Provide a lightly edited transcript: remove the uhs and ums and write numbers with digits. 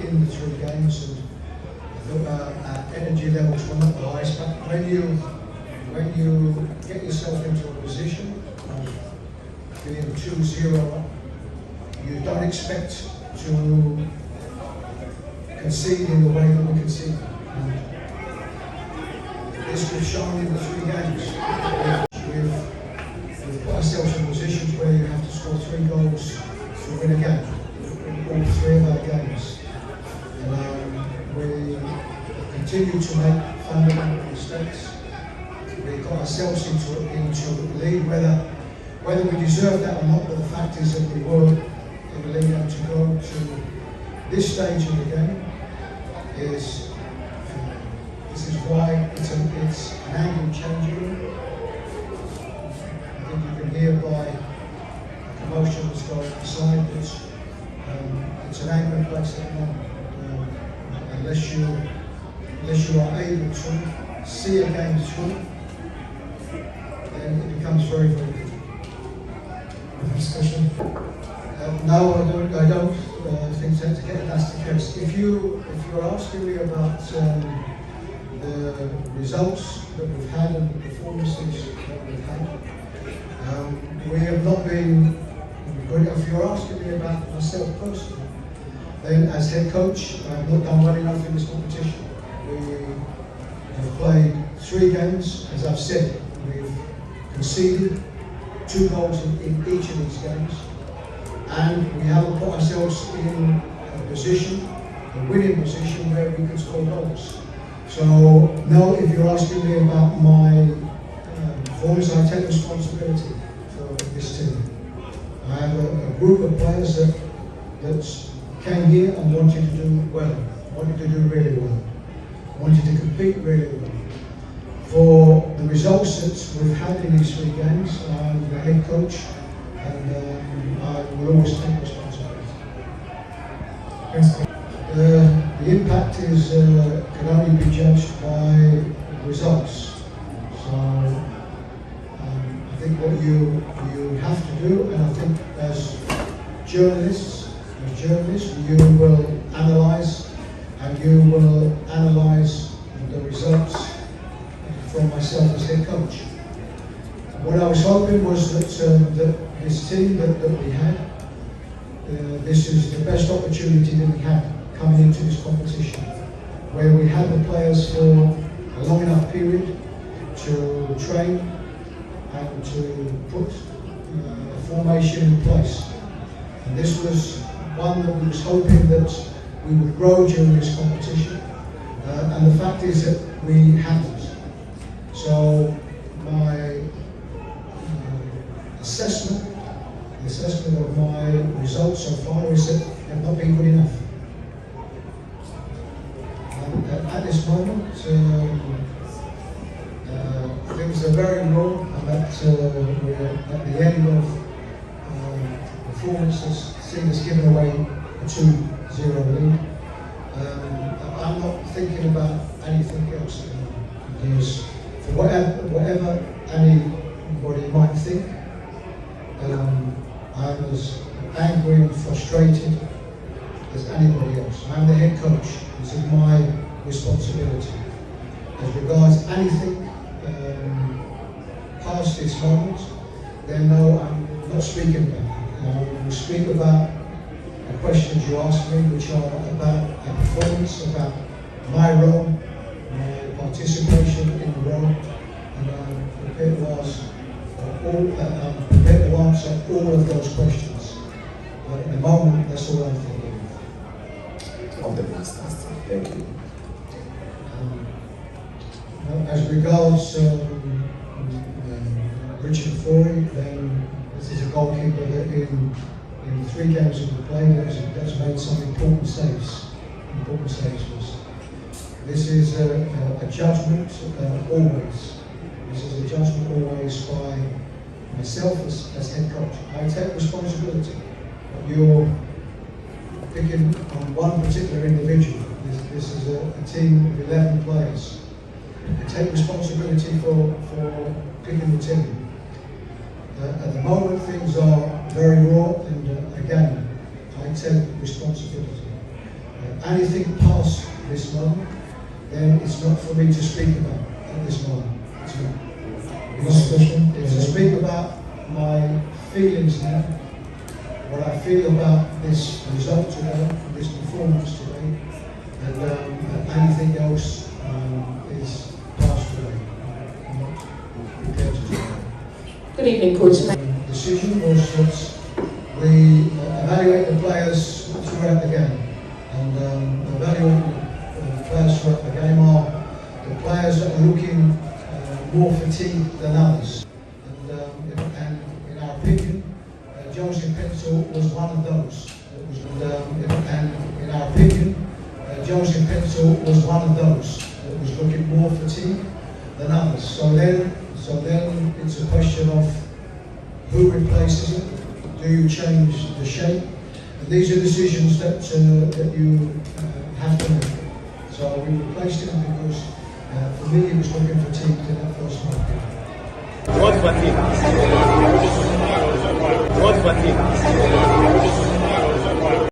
in the 3 games, and I thought our energy levels were not the highest. But when you get yourself into a position of being 2-0 up, you don't expect to concede in the way that we conceded. This was shown in the 3 games. We've put ourselves in positions where you have to score 3 goals to win a game. In all 3 of our games. And we continue to make fundamental mistakes. We got ourselves into the lead, whether we deserved that or not, but the fact is that we were in the lead, and to go to this stage of the game is this is why it's an angry changing room. I think you can hear by commotions going outside that it's an angry place at the moment. Unless you are able to see a game through, then it becomes very, very difficult. Next question. No, I don't think that's the case. If you're asking me about the results that we've had and the performances that we've had, we have not been good. If you're asking me about myself personally, then as head coach, I've not done well enough in this competition. We have played 3 games, as I've said. We've conceded 2 goals in each of these games, and we haven't put ourselves in a position, a winning position, where we can score goals. So, no, if you're asking me about my performance, I take responsibility for this team. I have a group of players that came here and wanted to do well, wanted to do really well, wanted to compete really well. For the results that we've had in these 3 games, I'm the head coach, and I will always take responsibility. The impact can only be judged by results. So I think what you have to do, and I think as journalists, you will analyse, and you will analyse the results from myself as head coach. What I was hoping was that this team that we had, this is the best opportunity that we had coming into this competition, where we had the players for a long enough period to train and to put a formation in place. And this was one that we was hoping that we would grow during this competition, and the fact is that we haven't. So my the assessment of my results so far is that they've not been good enough. At this moment, things are very raw, and we're at the end of performance that's seen us giving away a 2-0 lead. I'm not thinking about anything else at the moment, because for whatever anybody might think, I'm as angry and frustrated as anybody else. I'm the head coach. This is my responsibility. As regards anything past this moment, then no, I'm not speaking about it. We'll speak about the questions you asked me, which are about a performance, about my role, my participation in the role, and I'm prepared to answer all of those questions. But at the moment, that's all I'm thinking of. Of the past. Thank you. As regards Richard Ofori, then this is a goalkeeper that in 3 games that we played that's made some important saves. This is a judgment always. This is a judgment always by myself as head coach. I take responsibility. But you're picking on one particular individual. This is a team of 11 players. I take responsibility for picking the team. At the moment, things are very raw, and again, I take responsibility. anything past this moment, then it's not for me to speak about at this moment. It's not. It's to speak about my feelings now, what I feel about this result today, this performance today, and anything else is past today. I'm not prepared to do that. Good evening, Kudus. The decision was that we evaluate the players throughout the game, and evaluating the players throughout the game are the players that are looking more fatigued than others. And in our opinion, Jose Pencil was one of those. And in our opinion, Jose Pencil was one of those that was looking more fatigued than others. So then it's a question of who replaces it. Do you change the shape? And these are decisions that you have to make. So we replaced him because for me he was looking fatigued in that first half. What fatigue? What fatigue?